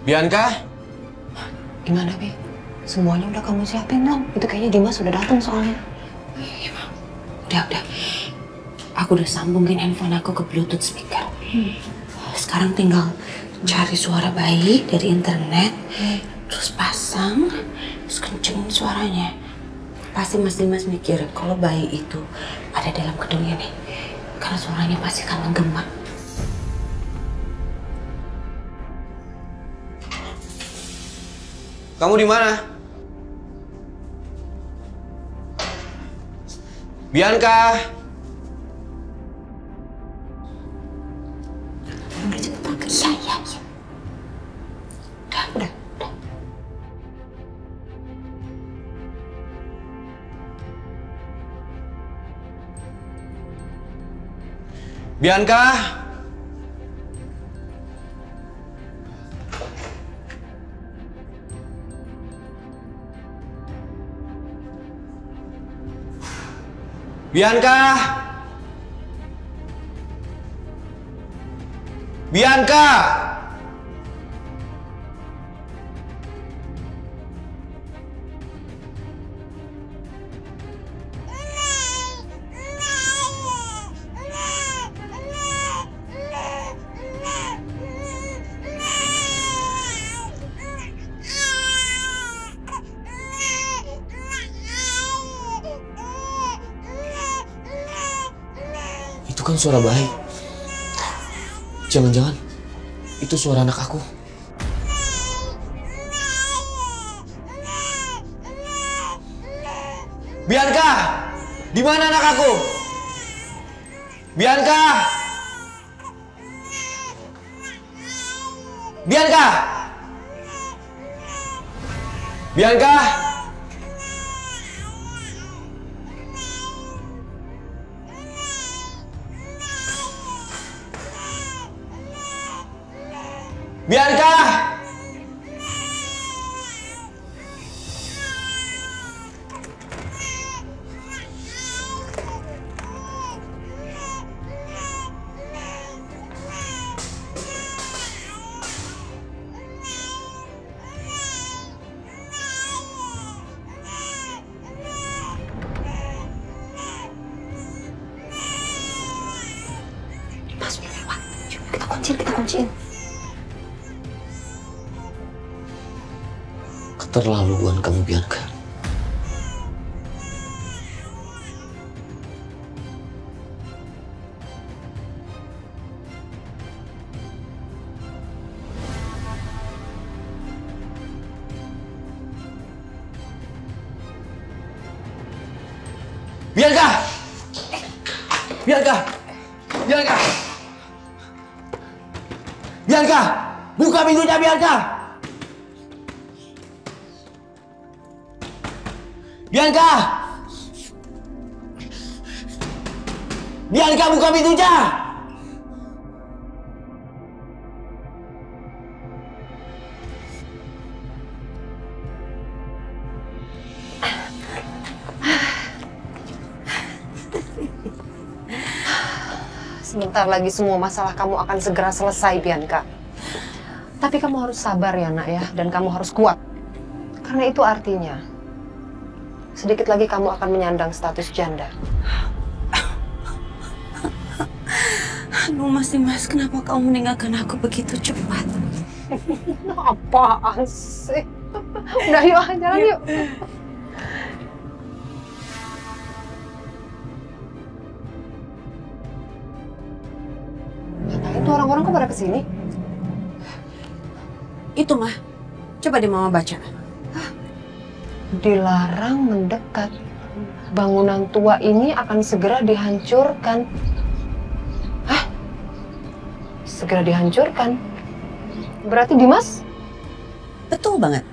Bianca? Gimana, Bi? Semuanya udah kamu siapin belum? Itu kayaknya Dimas udah datang soalnya. Iya, Bang. Udah. Aku udah sambungin handphone aku ke Bluetooth speaker. Sekarang tinggal cari suara bayi dari internet, terus pasang, terus kencengin suaranya. Pasti Mas Dimas mikir kalau bayi itu ada dalam gedung ini. Karena suaranya pasti akan menggema. Kamu di mana? Bianca! Iya. Udah. Bianca! Bianca! Bianca! Itu kan suara bayi. Jangan-jangan itu suara anak aku. Bianca! Di mana anak aku? Bianca! Bianca! Bianca! Bianca! Mas udah lewat. Coba kita kunciin. Keterlaluan kamu, Bianca. Bianca! Bianca! Bianca! Bianca! Buka pintunya, Bianca! Bianca! Bianca, buka pintunya! Sebentar lagi semua masalah kamu akan segera selesai, Bianca. Tapi kamu harus sabar ya, nak ya. Dan kamu harus kuat. Karena itu artinya sedikit lagi kamu akan menyandang status janda. Aduh, Mas Dimas, kenapa kamu meninggalkan aku begitu cepat? Apaan sih? Udah yuk, jalan yuk. Ngapain tuh orang-orang kok pada kesini? Itu, Mah. Coba deh Mama baca. Dilarang mendekat. Bangunan tua ini akan segera dihancurkan. Hah? Segera dihancurkan? Berarti Dimas? Betul banget.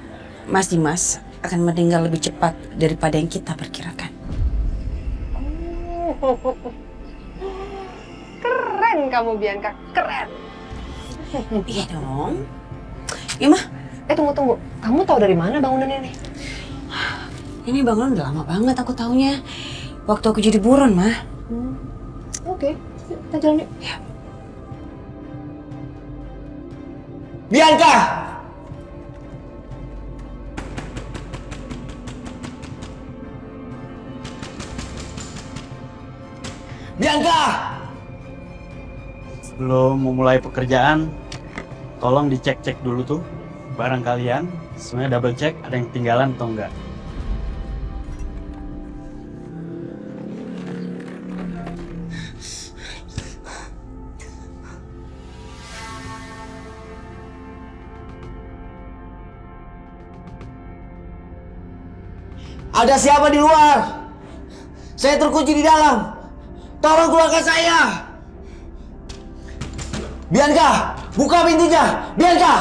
Mas Dimas akan meninggal lebih cepat daripada yang kita perkirakan. Keren kamu, Bianca. Keren. Iya dong. Iya, Mah. Tunggu. Kamu tahu dari mana bangunan ini? Ini bangunan udah lama banget aku taunya. Waktu aku jadi buron, Mah. Oke. Yuk, kita jalan yuk. Ya. Bianca! Bianca! Sebelum memulai pekerjaan, tolong dicek-cek dulu tuh barang kalian. Semuanya double check, ada yang ketinggalan atau enggak. Ada siapa di luar? Saya terkunci di dalam. Tolong keluarkan saya. Bianca, buka pintunya. Bianca.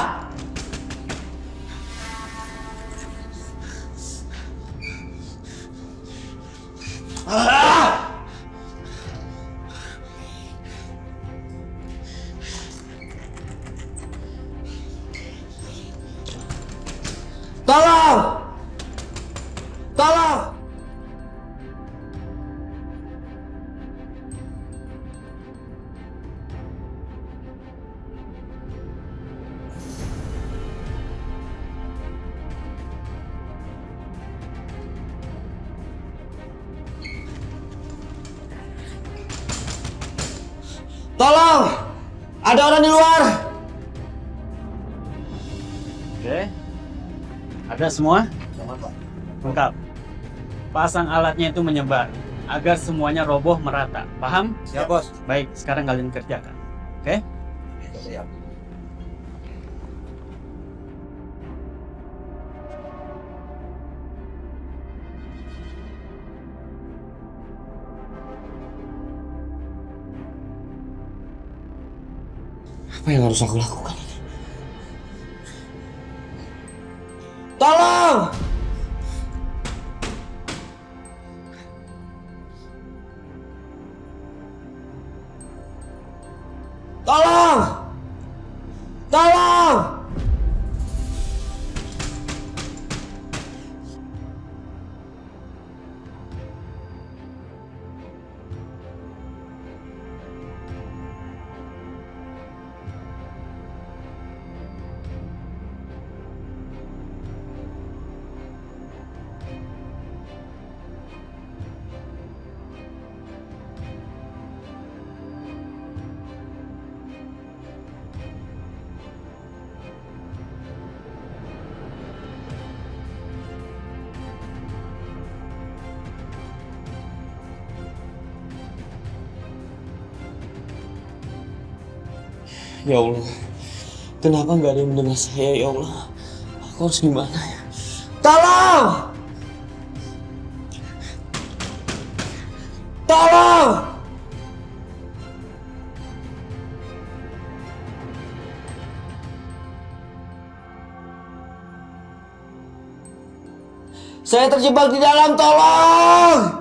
Tolong. Tolong. Tolong! Ada orang di luar! Oke. Ada semua? Lengkap. Pasang alatnya itu menyebar agar semuanya roboh merata. Paham? Siap, Bos. Baik, sekarang kalian kerjakan. Oke? Siap. Apa yang harus aku lakukan? Tolong! Tolong! Tolong! Ya Allah, kenapa nggak ada yang mendengar saya, ya Allah? Aku harus gimana ya? Tolong! Tolong! Saya terjebak di dalam, tolong!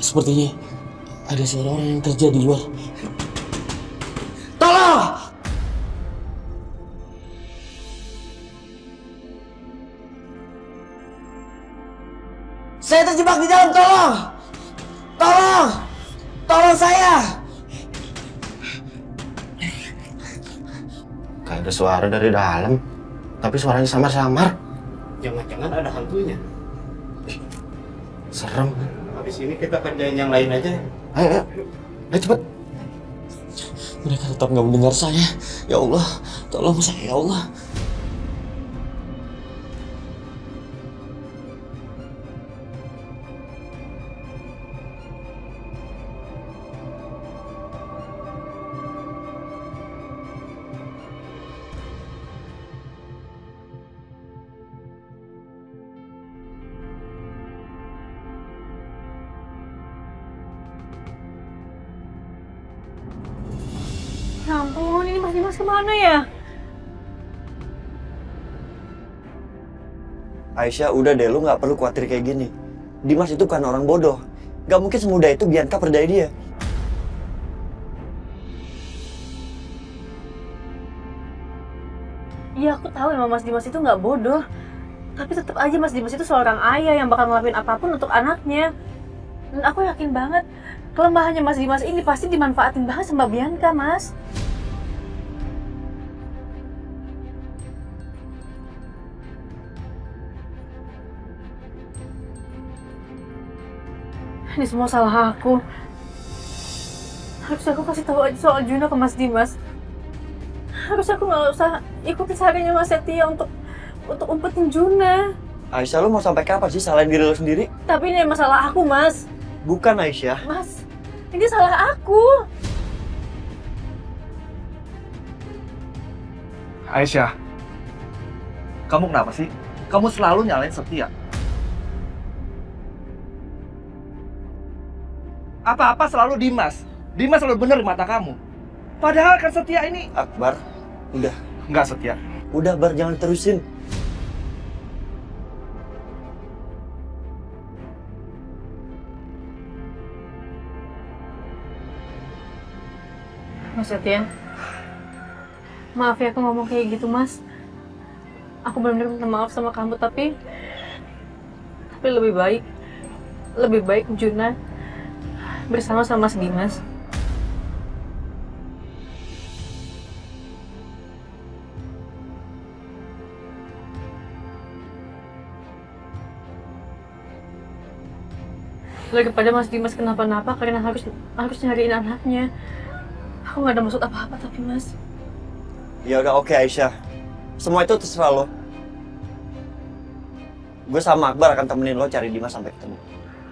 Sepertinya ada suara orang yang kerja di luar. Tolong! Saya terjebak di dalam, tolong! Tolong! Tolong saya! Kayak ada suara dari dalam, tapi suaranya samar-samar. Jangan-jangan ada hantunya. Serem. Habis ini kita kerjain yang lain aja. Ayo, ayo. Ayo cepet. Mereka tetap nggak mendengar saya. Ya Allah, tolong saya ya Allah. Ya ampun, ini Mas Dimas kemana ya? Aisyah, udah deh, lu nggak perlu khawatir kayak gini. Dimas itu kan orang bodoh. Gak mungkin semudah itu Bianca percaya dia. Iya, aku tahu emang Mas Dimas itu nggak bodoh. Tapi tetap aja Mas Dimas itu seorang ayah yang bakal ngelakuin apapun untuk anaknya. Dan aku yakin banget kelemahannya Mas Dimas ini pasti dimanfaatin banget sama Bianca, Mas. Ini semua salah aku. Harusnya aku kasih tahu aja soal Juna ke Mas Dimas. Harusnya aku nggak usah ikutin sarannya Mas Setia untuk umpetin Juna. Aisyah, lu mau sampai kapan sih salahin diri lu sendiri? Tapi ini masalah aku, Mas. Bukan, Aisyah. Mas, ini salah aku. Aisyah, kamu kenapa sih? Kamu selalu nyalain Setia. Apa-apa selalu Dimas. Dimas selalu benar di mata kamu. Padahal kan Setia ini... Akbar, udah. Nggak Setia. Udah, Bar, jangan terusin. Mas Setia, maaf ya aku ngomong kayak gitu, Mas. Aku benar-benar minta maaf sama kamu, tapi lebih baik Juna bersama sama Mas Dimas. Daripada Mas Dimas kenapa-napa karena harus nyariin anaknya. Aku nggak ada maksud apa-apa, tapi Mas. Ya udah, oke, Aisyah. Semua itu terserah lo. Gue sama Akbar akan temenin lo cari Dimas sampai ketemu.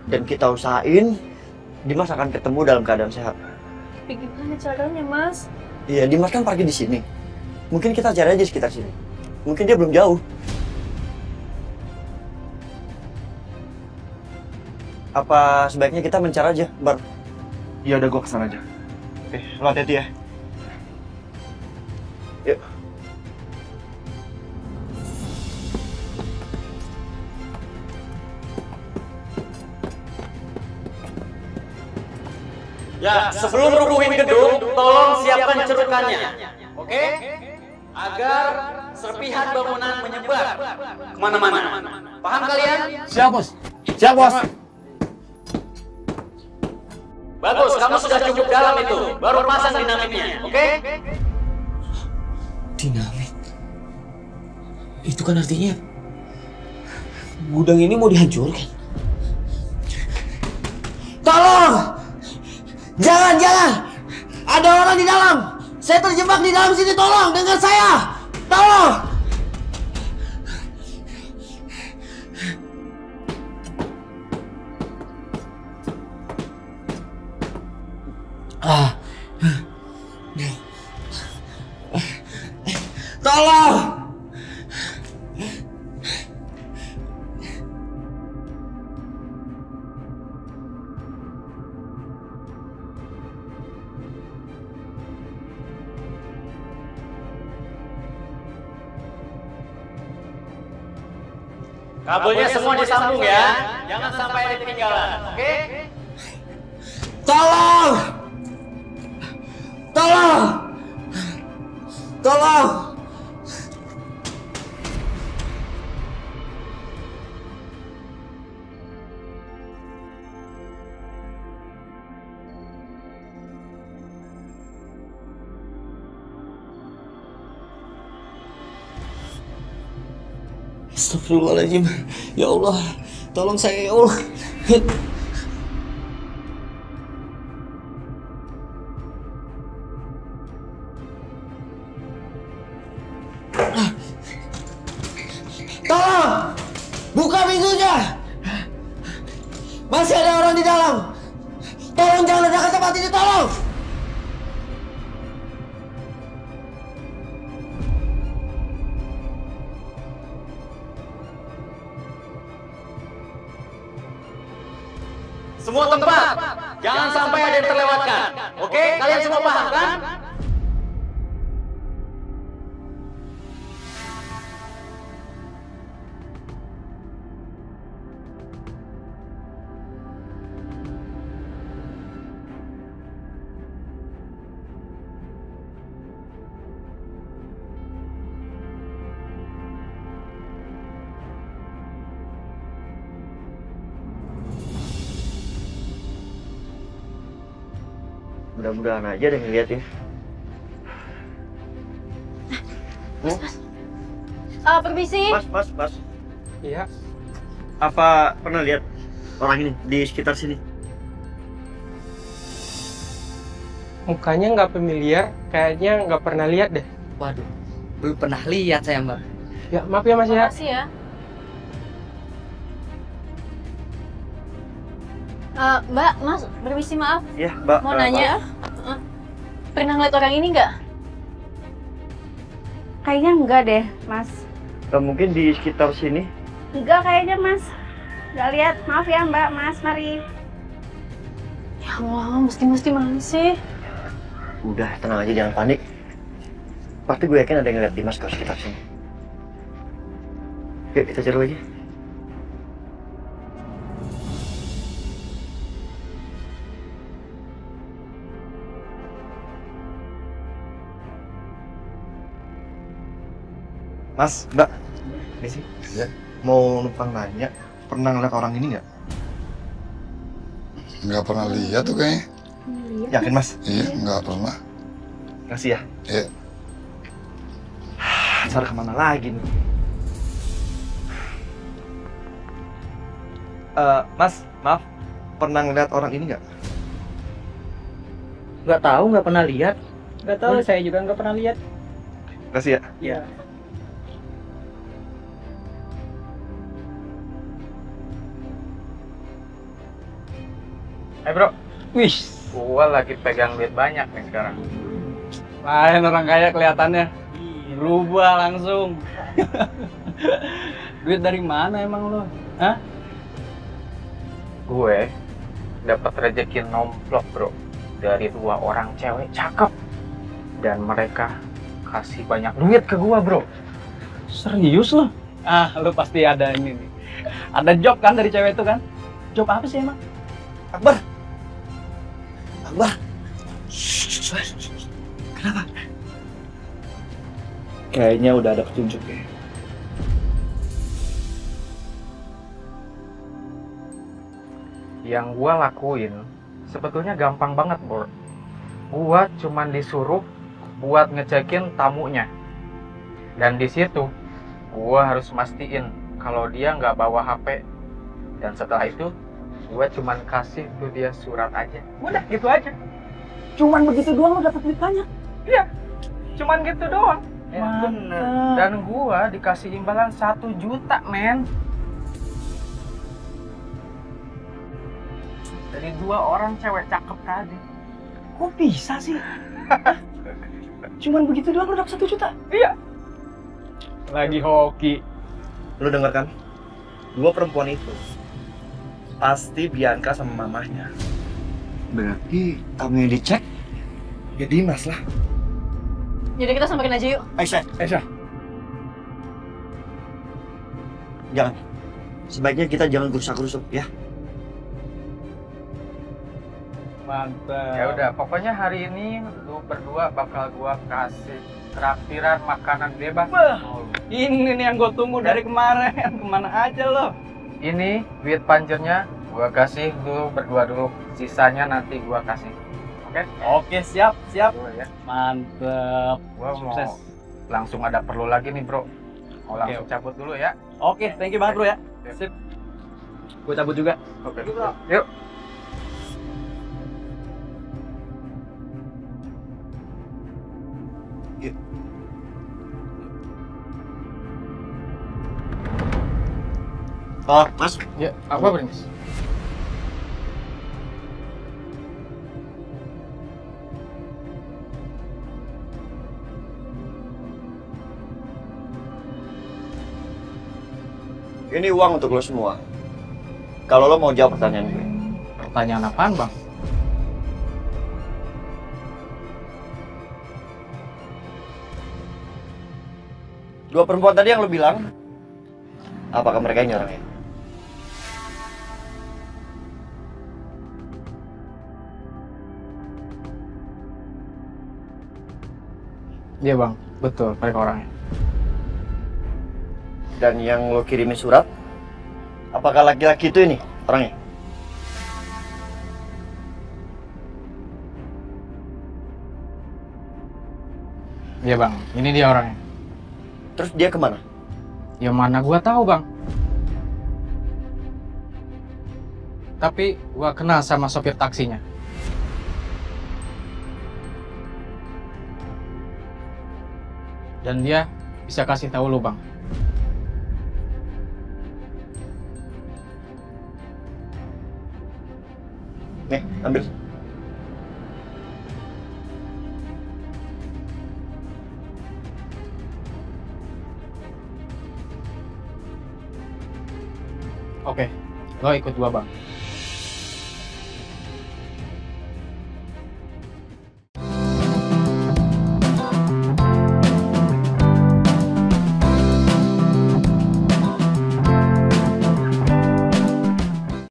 Dan kita usahain Dimas akan ketemu dalam keadaan sehat. Tapi gimana caranya, Mas? Iya, Dimas kan parkir di sini. Mungkin kita cari aja sekitar sini. Mungkin dia belum jauh. Apa sebaiknya kita mencari aja, Bar? Ya udah, gue kesana aja. Oke, lo hati-hati ya. Yuk. Ya, sebelum rubuhin gedung, tolong siapkan cerukannya. Oke? Agar serpihan bangunan menyebar kemana-mana. Paham kalian? Siap, Bos. Siap, Bos. Bagus, kamu sudah cukup dalam itu. Baru pasang dinamitnya, oke? Dinamit. Itu kan artinya gudang ini mau dihancurkan. Tolong! Jangan! Ada orang di dalam! Saya terjebak di dalam sini, tolong! Dengar saya! Tolong! Tolong! Kabelnya semua disambung ya. Jangan sampai ada ketinggalan, oke? Tolong! Tolong! Tolong! Astagfirullahaladzim. Ya Allah, tolong saya ya Allah. Masih ada orang di dalam. Tolong jangan ledakan tempat ini, tolong. Semua tempat, jangan sampai ada yang terlewatkan. Oke, kalian semua paham kan? Mudah-mudahan aja ada yang ngeliat ya. Permisi. Mas. Iya. Apa pernah lihat orang ini di sekitar sini? Mukanya nggak familiar, kayaknya nggak pernah lihat deh. Waduh, belum pernah lihat saya, Mbak. Ya, maaf ya Mas ya. Makasih ya. Mbak, Mas, permisi maaf. Iya, Mbak. Mau nanya, pernah ngeliat orang ini nggak? Kayaknya enggak deh, Mas. Mungkin di sekitar sini. Enggak kayaknya, Mas. Enggak lihat. Maaf ya, Mbak. Mas, mari. Ya Allah, mesti mana sih? Udah, tenang aja, jangan panik. Pasti gue yakin ada yang ngeliat Dimas ke sekitar sini. Yuk, kita cari lagi. Mas, Mbak, ini sih. Ya. Mau numpang nanya, pernah ngeliat orang ini nggak? Nggak pernah lihat tuh kayaknya. Yakin, Mas? Iya, nggak pernah. Makasih ya. Iya. Ntar kemana lagi nih? Mas, maaf, pernah ngeliat orang ini nggak? Nggak tahu, nggak pernah lihat. Nggak tahu, saya juga nggak pernah lihat. Makasih ya. Iya. Bro, Wih, gua lagi pegang duit banyak nih sekarang. Lain orang kaya kelihatannya. Berubah langsung. Duit dari mana emang lo? Hah? Gue dapat rezeki nomplok, bro, dari 2 orang cewek cakep. Dan mereka kasih banyak duit ke gua, bro. Serius lo? Ah, lo pasti ada ini nih. Ada job kan dari cewek itu kan? Job apa sih emang? Akbar. Kenapa? Kayaknya udah ada petunjuk ya. Yang gua lakuin sebetulnya gampang banget, bro. Gua cuman disuruh buat ngecekin tamunya. Dan di situ gua harus mastiin kalau dia nggak bawa HP. Dan setelah itu gue cuman kasih tuh dia surat aja. Udah gitu aja. cuman begitu doang lo dapat duit banyak. Iya, cuman gitu doang. Bener. Dan gua dikasih imbalan 1 juta, men. Dari 2 orang cewek cakep tadi. Kok bisa sih? Cuman begitu doang lo dapat 1 juta? Iya. Lagi hoki. Lu denger kan? 2 perempuan itu pasti Bianca sama mamahnya. Berarti tamu yang dicek Ya Dimas lah. Jadi kita samperin aja yuk. Aisyah. Jangan. Sebaiknya kita jangan gerusak-gerusuk ya. Mantap. Ya udah, pokoknya hari ini lu berdua bakal gua kasih traktiran makanan bebas. Ini nih yang gue tunggu dari kemarin. Kemana aja lo? Ini duit panjernya gua kasih lu berdua dulu. Sisanya nanti gua kasih. Oke? Oke, siap. Dulu ya. Mantep. Gua Sukses. mau langsung ada perlu lagi nih, bro. Mau langsung cabut dulu ya. Oke, thank you banget bro ya. Sip. Gue cabut juga. Oke. Yuk. Oh, Mas. Ya, apa Prince? Ini uang untuk lo semua. Kalau lo mau jawab pertanyaan gue. Pertanyaan apaan, Bang? Dua perempuan tadi yang lo bilang, apakah mereka ini orangnya? Iya, Bang. Betul, mereka orangnya. Dan yang lo kirimin surat, apakah laki-laki itu ini orangnya? Iya, Bang. Ini dia orangnya. Terus dia kemana? Ya mana gua tahu, Bang. Tapi gua kenal sama sopir taksinya. Dan dia bisa kasih tahu lo, Bang. Nih, ambil. Oke, lo ikut gua, Bang.